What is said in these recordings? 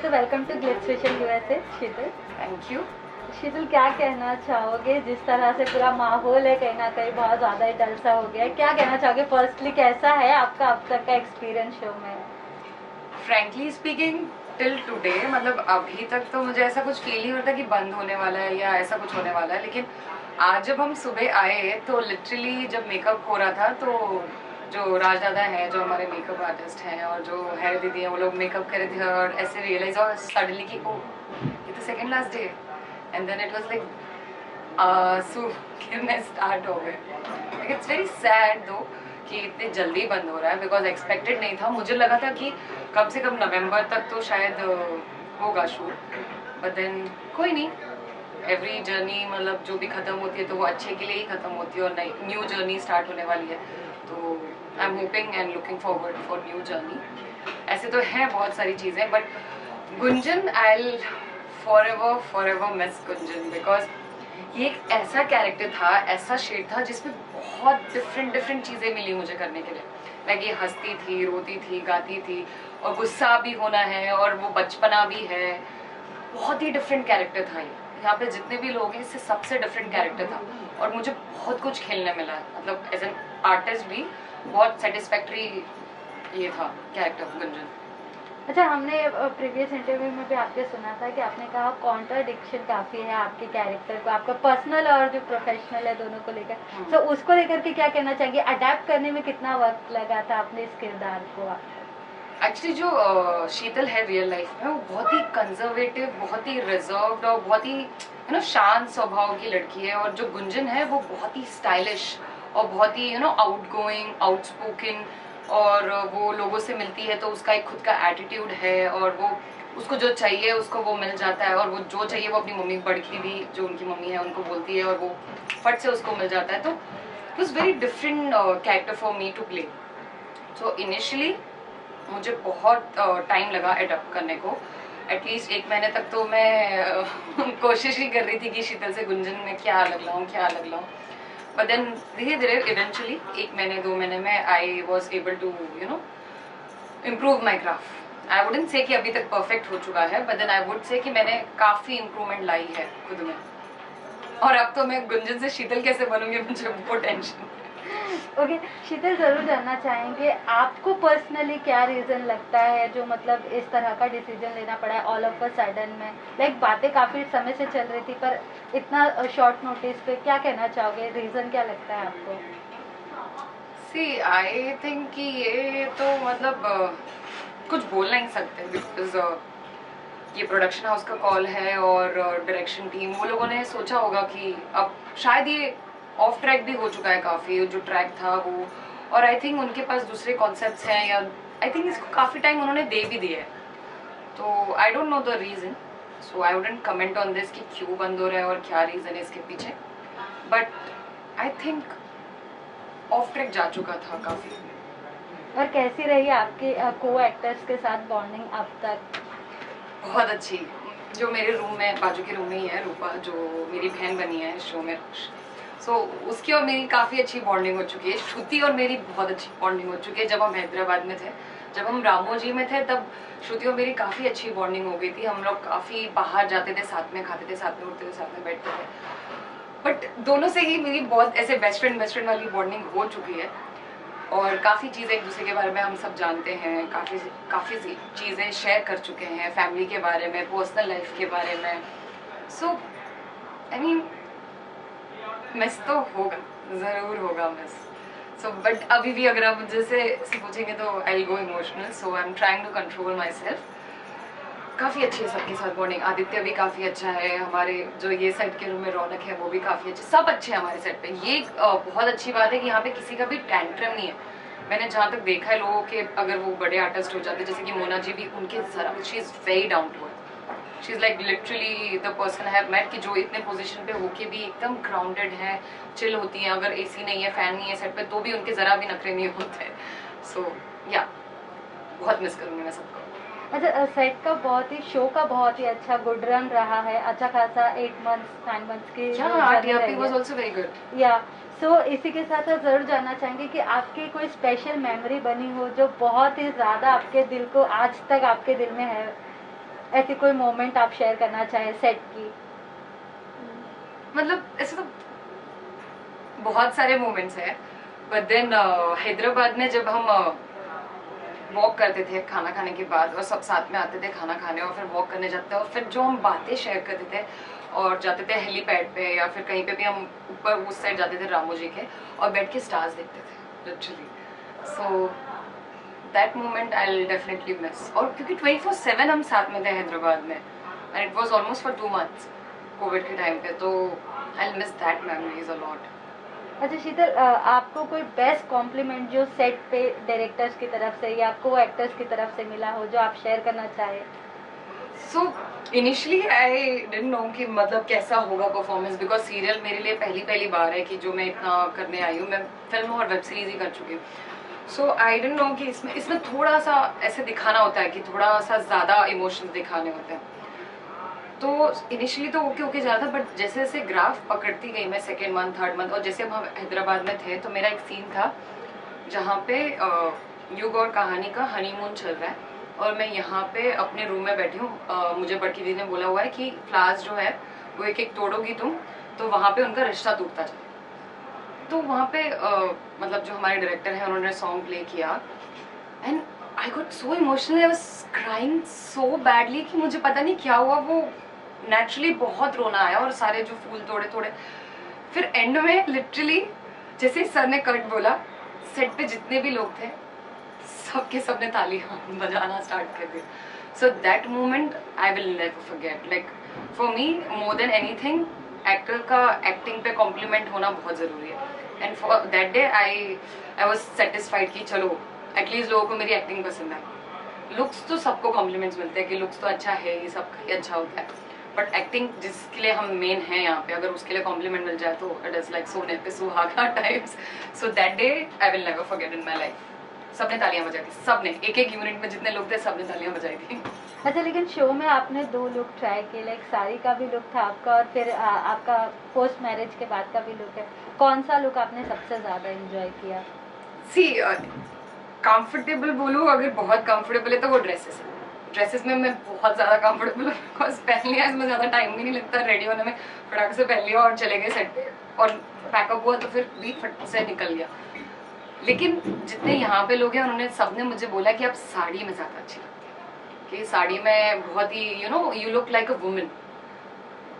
तो welcome to Glitz Fashion USA Sheetal. Thank you. Sheetal, क्या कहना चाहोगे? जिस तरह से पूरा माहौल है कहीं ना कहीं बहुत ज़्यादा ही डल सा हो गया है, क्या कहना चाहोगे? फर्स्टली कैसा है आपका अब तक का एक्सपीरियंस शो में? फ्रैंकली स्पीकिंग टिल टुडे मतलब अभी तक तो मुझे ऐसा कुछ फील नहीं होता कि बंद होने वाला है या ऐसा कुछ होने वाला है, लेकिन आज जब हम सुबह आए तो लिटरली जब मेकअप हो रहा था तो जो राज दादा हैं, जो हमारे मेकअप आर्टिस्ट हैं, और जो है दीदी हैं, वो लोग मेकअप कर रहे थे और ऐसे रियलाइज और सडनली कि ओ ये तो सेकेंड लास्ट डे है। And then it was like आंसू गिरने स्टार्ट हो गए। लाइक इट्स वेरी सैड दो कि इतनी जल्दी बंद हो रहा है, बिकॉज एक्सपेक्टेड नहीं था। मुझे लगा था कि कम से कम नवंबर तक तो शायद होगा शूट, बट देन कोई नहीं। एवरी जर्नी मतलब जो भी खत्म होती है तो वो अच्छे के लिए ही खत्म होती है और नई न्यू जर्नी स्टार्ट होने वाली है। तो I am hoping and looking forward for new journey. ऐसे तो हैं बहुत सारी चीज़ें, but Gunjan I for ever miss Gunjan, because ये एक ऐसा कैरेक्टर था, ऐसा शेड था जिसमें बहुत डिफरेंट चीज़ें मिली मुझे करने के लिए। लाइक ये हंसती थी, रोती थी, गाती थी, और गुस्सा भी होना है और वो बचपना भी है। बहुत ही डिफरेंट कैरेक्टर था ये। यहाँ पे जितने भी लोग हैं इससे सबसे डिफरेंट कैरेक्टर था और मुझे बहुत कुछ खेलने मिला है। मतलब एज एन आर्टिस्ट भी बहुत सेटिस्फैक्ट्री ये था कैरेक्टर गुंजन। अच्छा, हमने प्रीवियस इंटरव्यू में भी आपके सुना था कि आपने कहा कॉन्ट्राडिक्शन काफ़ी है आपके कैरेक्टर को, आपका पर्सनल और जो प्रोफेशनल है दोनों को लेकर। तो उसको लेकर के क्या कहना चाहिए? अडेप्ट करने में कितना वक्त लगा था अपने इस किरदार को? एक्चुअली जो शीतल है रियल लाइफ में वो बहुत ही कंजर्वेटिव, बहुत ही रिजर्व्ड और बहुत ही शांत स्वभाव की लड़की है, और जो गुंजन है वो बहुत ही स्टाइलिश और बहुत ही आउटगोइंग, आउटस्पोकन, और वो लोगों से मिलती है तो उसका एक खुद का एटीट्यूड है और वो उसको जो चाहिए उसको वो मिल जाता है, और वो जो चाहिए वो अपनी मम्मी बड़की भी जो उनकी मम्मी है उनको बोलती है और वो फट से उसको मिल जाता है। तो it was very different character for me to play. So initially मुझे बहुत टाइम लगा एडप्ट करने को। एटलीस्ट 1 महीने तक तो मैं कोशिश ही कर रही थी कि शीतल से गुंजन में क्या अलग लाऊं, क्या अलग लाऊं। बट देन धीरे धीरे इवेंचुअली 1 महीने 2 महीने में I was able to improve my craft. I wouldn't say कि अभी तक परफेक्ट हो चुका है, but then I would say कि मैंने काफ़ी इम्प्रूवमेंट लाई है खुद में। और अब तो मैं गुंजन से शीतल कैसे बनूंगी मुझे वो टेंशन। ओके शीतल, ज़रूर जानना चाहेंगे आपको पर्सनली क्या रीज़न लगता है जो मतलब इस तरह का डिसीजन लेना पड़ा है ऑल ऑफ अ सडन में? लाइक बातें काफ़ी समय से चल रही थी पर इतना शॉर्ट नोटिस पे क्या कहना चाहोगे? रीज़न क्या लगता है आपको? सी आई थिंक कि ये तो मतलब कुछ बोल नहीं सकते, बिकॉज ये प्रोडक्शन हाउस का कॉल है और डायरेक्शन टीम वो लोगों ने सोचा होगा कि अब शायद ये ऑफ ट्रैक भी हो चुका है काफ़ी, जो ट्रैक था वो, और आई थिंक उनके पास दूसरे कॉन्सेप्ट्स हैं, या आई थिंक इसको काफ़ी टाइम उन्होंने दे भी दिया है। तो I don't know the reason, so I wouldn't comment on this कि क्यों बंद हो रहा है और क्या रीज़न है इसके पीछे, but I think of track जा चुका था काफ़ी। और कैसी रही आपके को एक्टर्स के साथ बॉन्डिंग अब तक? बहुत अच्छी। जो मेरे रूम में बाजू के रूम में ही है रूपा, जो मेरी बहन बनी है शो में, सो उसकी और मेरी काफ़ी अच्छी बॉन्डिंग हो चुकी है। श्रुति और मेरी बहुत अच्छी बॉन्डिंग हो चुकी है। जब हम हैदराबाद में थे, जब हम रामोजी में थे, तब श्रुति और मेरी काफ़ी अच्छी बॉन्डिंग हो गई थी। हम लोग काफ़ी बाहर जाते थे, साथ में खाते थे, साथ में उठते थे, साथ में बैठते थे। बट दोनों से ही मेरी बहुत ऐसे बेस्ट फ्रेंड वाली बॉन्डिंग हो चुकी है, और काफ़ी चीज़ें एक दूसरे के बारे में हम सब जानते हैं, काफ़ी चीज़ें शेयर कर चुके हैं, फैमिली के बारे में, पर्सनल लाइफ के बारे में। सो आई मीन मिस तो होगा, ज़रूर होगा मिस। सो बट अभी भी अगर आप मुझे से पूछेंगे तो I will go emotional, so I am trying to control myself. काफ़ी अच्छी है सबके साथ बॉन्डिंग। आदित्य भी काफ़ी अच्छा है, हमारे जो ये सेट के रूम में रौनक है वो भी काफ़ी अच्छे, सब अच्छे हैं हमारे सेट पे। ये बहुत अच्छी बात है कि यहाँ पे किसी का भी टेंट्रम नहीं है। मैंने जहाँ तक देखा है लोगों के, अगर वो बड़े आर्टिस्ट हो जाते जैसे कि मोना जी भी, उनके जरा she is very down to earth. She is like literally the person I have met कि जो इतने पोजीशन पे होके भी एकदम ग्राउंडेड है, चिल होती हैं। अगर एसी नहीं है, फैन नहीं है सेट पे, तो भी उनके ज़रा भी नखरे नहीं होते। सो या बहुत मिस करूँगी मैं सबको। अच्छा, सेट का बहुत ही शो का बहुत ही अच्छा गुड रन रहा है, अच्छा खासा 8 मंथ्स 9 मंथ्स की TRP was also very good। या सो इसी के साथ ज़रूर जानना चाहेंगे कि आपकी कोई स्पेशल मेमोरी बनी हो जो बहुत ही ज़्यादा आपके दिल को आज तक आपके दिल में है? ऐसी कोई मोमेंट आप शेयर करना चाहे सेट की? मतलब ऐसे तो बहुत सारे मोमेंट्स हैं, बट देन हैदराबाद में जब हम वॉक करते थे खाना खाने के बाद और सब साथ में आते थे खाना खाने और फिर वॉक करने जाते थे और फिर जो हम बातें शेयर करते थे और जाते थे हेलीपैड पे या फिर कहीं पे भी हम ऊपर उस साइड जाते थे रामू जी के और बैठ के स्टार्स देखते थे literally. So that moment I will definitely miss. और क्योंकि 24/7 हम साथ में थे हैदराबाद में and it was almost for 2 months Covid के टाइम पे, तो I will miss that memories a lot. अच्छा शीतल, आपको कोई बेस्ट कॉम्प्लीमेंट जो सेट पे डायरेक्टर्स की तरफ से या को एक्टर्स की तरफ से मिला हो जो आप शेयर करना चाहे? So initially I didn't know कि मतलब कैसा होगा परफॉर्मेंस, बिकॉज सीरियल मेरे लिए पहली बार है कि जो मैं इतना करने आई हूँ. मैं फिल्म और वेब सीरीज ही कर चुकी हूँ. सो आई डिडंट नो कि इसमें थोड़ा सा ऐसे दिखाना होता है कि थोड़ा सा ज़्यादा इमोशंस दिखाने होते हैं. तो इनिशियली तो ओके जा रहा था, बट जैसे जैसे ग्राफ पकड़ती गई मैं सेकेंड मंथ थर्ड मंथ, और जैसे हम हैदराबाद में थे तो मेरा एक सीन था जहाँ पे युग और कहानी का हनीमून चल रहा है और मैं यहाँ पे अपने रूम में बैठी हूँ. मुझे बड़की दीदी ने बोला हुआ है कि फ्लावर्स जो है वो एक एक तोड़ोगी तुम तो वहाँ पे उनका रिश्ता टूटता जाए. तो वहाँ पे मतलब जो हमारे डायरेक्टर हैं उन्होंने सॉन्ग प्ले किया and I got so emotional. I was crying so badly कि मुझे पता नहीं क्या हुआ, वो नेचुरली बहुत रोना आया और सारे जो फूल तोड़े तोड़े. फिर एंड में लिटरली जैसे सर ने कट बोला, सेट पे जितने भी लोग थे सबने तालियां बजाना स्टार्ट कर दिया. So that moment I will never forget. Like for me more than anything actor का एक्टिंग पे कॉम्प्लीमेंट होना बहुत जरूरी है. And for that day I was satisfied कि चलो एटलीस्ट लोगों को मेरी एक्टिंग पसंद है. लुक्स तो सबको कॉम्प्लीमेंट्स मिलते हैं कि लुक्स तो अच्छा है, ये सब ही अच्छा होता है, बट एक्टिंग जिसके लिए हम मेन हैं यहाँ पे, अगर उसके लिए कॉम्प्लीमेंट मिल जाए तो इट इज लाइक सोने पे सुहागा times. So that day I will never forget in my life. सबने तालियां बजाई थी, सबने एक एक यूनिट में जितने लोग थे सबने तालियां बजाई थी. अच्छा, लेकिन शो में आपने 2 लुक ट्राई किए, लाइक साड़ी का भी लुक था आपका और फिर आपका पोस्ट मैरिज के बाद का भी लुक है. कौन सा लुक आपने सबसे ज़्यादा एंजॉय किया? सी कंफर्टेबल बोलूँ, अगर बहुत कंफर्टेबल है तो वो ड्रेसेस में मैं बहुत ज़्यादा कंफर्टेबल हूँ, बिकॉज पहन लिया इसमें ज़्यादा टाइम भी नहीं लगता रेडी होने में, फटाक से पहन लिया और चले गए सेट पे और पैकअप हुआ तो फिर भी फट से निकल गया. लेकिन जितने यहाँ पे लोग हैं उन्होंने सबने मुझे बोला कि आप साड़ी में ज़्यादा अच्छी लगती है, कि साड़ी में बहुत ही you look like a woman.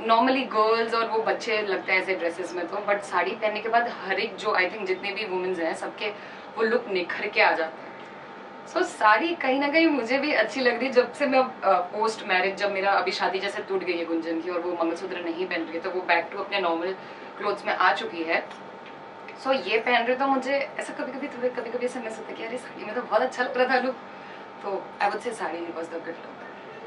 Normally girls और वो बच्चे लगते हैं ऐसे ड्रेसेस में, तो बट साड़ी पहनने के बाद हर एक जो आई थिंक जितने भी वुमेन्स हैं सबके वो लुक निखर के आ जाते हैं. सो साड़ी कहीं ना कहीं मुझे भी अच्छी लग रही. जब से मैं पोस्ट मैरिज, जब मेरा अभी शादी जैसे टूट गई है गुंजन की और वो मंगलसूत्र नहीं पहन रही है तो वो बैक टू अपने नॉर्मल क्लोथ्स में आ चुकी है. सो ये पहन रहे तो मुझे ऐसा कभी कभी ऐसा महसूस होता है कि अरे साड़ी में तो बहुत अच्छा लग रहा था लुक. तो I would say sari was the good look.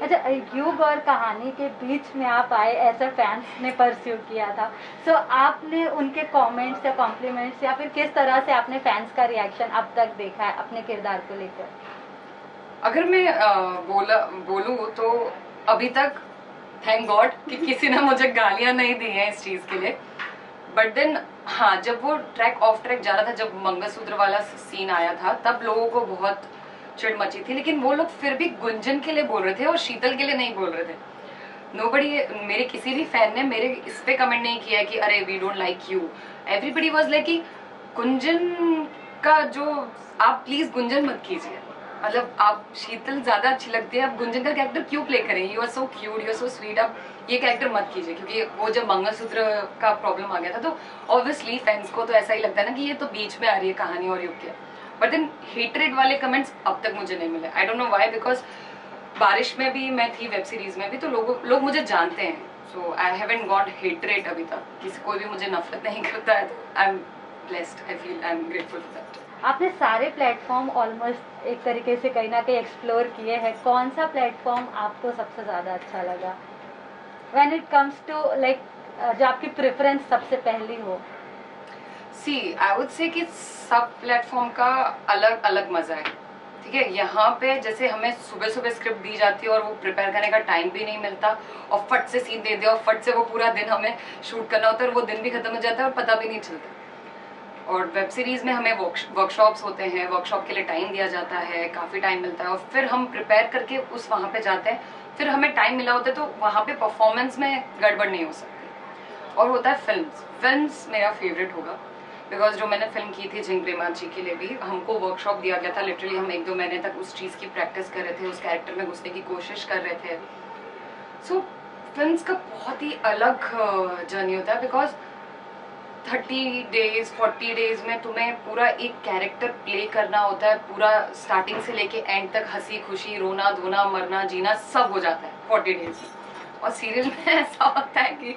अच्छा, युग और कहानी के बीच में आप आए, ऐसा फैंस ने परस्यू किया था. सो आपने उनके कमेंट्स या कॉम्प्लीमेंट्स या फिर किस तरह से आपने फैंस का रिएक्शन अब तक देखा है अपने किरदार को लेकर? अगर मैं बोलूँ तो अभी तक थैंक गॉड कि किसी ने मुझे गालियां नहीं दी हैं इस चीज के लिए. बट देन हाँ, जब वो ट्रैक ऑफ ट्रैक जा रहा था, जब मंगलसूत्र वाला सीन आया था तब लोगों को बहुत चिढ़ मची थी, लेकिन वो लोग फिर भी गुंजन के लिए बोल रहे थे और शीतल के लिए नहीं बोल रहे थे. नोबडी, मेरे किसी भी फैन ने मेरे इस पे कमेंट नहीं किया कि अरे we don't like you. Everybody was like कि गुंजन का जो, आप प्लीज गुंजन मत कीजिए, मतलब आप शीतल ज्यादा अच्छी लगती है, आप गुंजन का कैरेक्टर क्यों प्ले करें, you are so cute, you are so sweet, आप ये कैरेक्टर मत कीजिए. क्योंकि वो जब मंगलसूत्र का प्रॉब्लम आ गया था तो ऑब्वियसली फैंस को तो ऐसा ही लगता है ना कि ये तो बीच में आ रही है कहानी और युग के. बट देन हेटरेड वाले कमेंट्स अब तक मुझे नहीं मिले. I don't know why, because बारिश में भी मैं थी, वेब सीरीज में भी, तो लोग मुझे जानते हैं. सो आई हैवंट गॉट हेटरेड अभी तक. किसी कोई भी मुझे नफरत नहीं करता है. I am blessed, I feel I am grateful for that. आपने सारे प्लेटफॉर्म ऑलमोस्ट एक तरीके से कहीं ना कहीं एक्सप्लोर किए हैं. कौन सा प्लेटफॉर्म आपको सबसे ज़्यादा अच्छा लगा when it comes to like जो आपकी प्रेफरेंस सबसे पहली हो? सी आई वुड से कि सब प्लेटफॉर्म का अलग अलग मजा है. ठीक है, यहाँ पे जैसे हमें सुबह सुबह स्क्रिप्ट दी जाती है और वो प्रिपेयर करने का टाइम भी नहीं मिलता और फट से सीन दे दिया और फट से वो पूरा दिन हमें शूट करना होता है और वो दिन भी खत्म हो जाता है और पता भी नहीं चलता. और वेब सीरीज में हमें वर्कशॉप्स होते हैं, वर्कशॉप के लिए टाइम दिया जाता है, काफ़ी टाइम मिलता है और फिर हम प्रिपेयर करके उस वहाँ पे जाते हैं, फिर हमें टाइम मिला होता है तो वहाँ पे परफॉर्मेंस में गड़बड़ नहीं हो सकती। और होता है फिल्म्स मेरा फेवरेट होगा, बिकॉज जो मैंने फिल्म की थी झिंग प्रेमाची के लिए भी हमको वर्कशॉप दिया गया था, लिटरली हम 1-2 महीने तक उस चीज़ की प्रैक्टिस कर रहे थे, उस कैरेक्टर में घुसने की कोशिश कर रहे थे। सो फिल्म्स का बहुत ही अलग जर्नी होता है, बिकॉज 30 डेज 40 डेज में तुम्हें पूरा एक कैरेक्टर प्ले करना होता है, पूरा स्टार्टिंग से लेके एंड तक हंसी खुशी रोना धोना मरना जीना सब हो जाता है 40 डेज में। और सीरियल में ऐसा होता है कि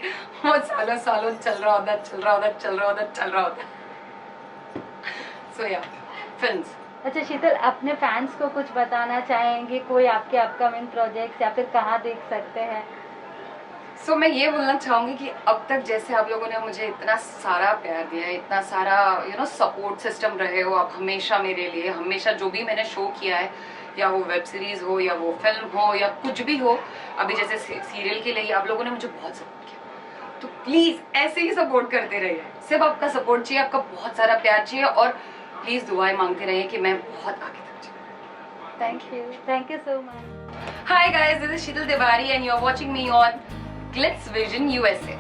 वो सालों सालों चल रहा होता है। सो या फिल्म्स। अच्छा शीतल, अपने फैंस को कुछ बताना चाहेंगे, कोई आपके अपकमिंग प्रोजेक्ट्स या फिर कहाँ देख सकते हैं? सो मैं ये बोलना चाहूंगी कि अब तक जैसे आप लोगों ने मुझे इतना सारा प्यार दिया है, इतना सारा सपोर्ट सिस्टम रहे हो आप हमेशा मेरे लिए, हमेशा जो भी मैंने शो किया है, या वो वेब सीरीज हो या वो फिल्म हो या कुछ भी हो, अभी जैसे सीरियल के लिए आप लोगों ने मुझे बहुत सपोर्ट किया, तो प्लीज ऐसे ही सपोर्ट करते रहिए। सिर्फ आपका सपोर्ट चाहिए, आपका बहुत सारा प्यार चाहिए और प्लीज दुआएं मांगते रहिए कि मैं बहुत आगे तक जाऊँ। Thank you so much. Hi guys, this is Sheetal Tiwari and you're watching me on Glitz Vision USA.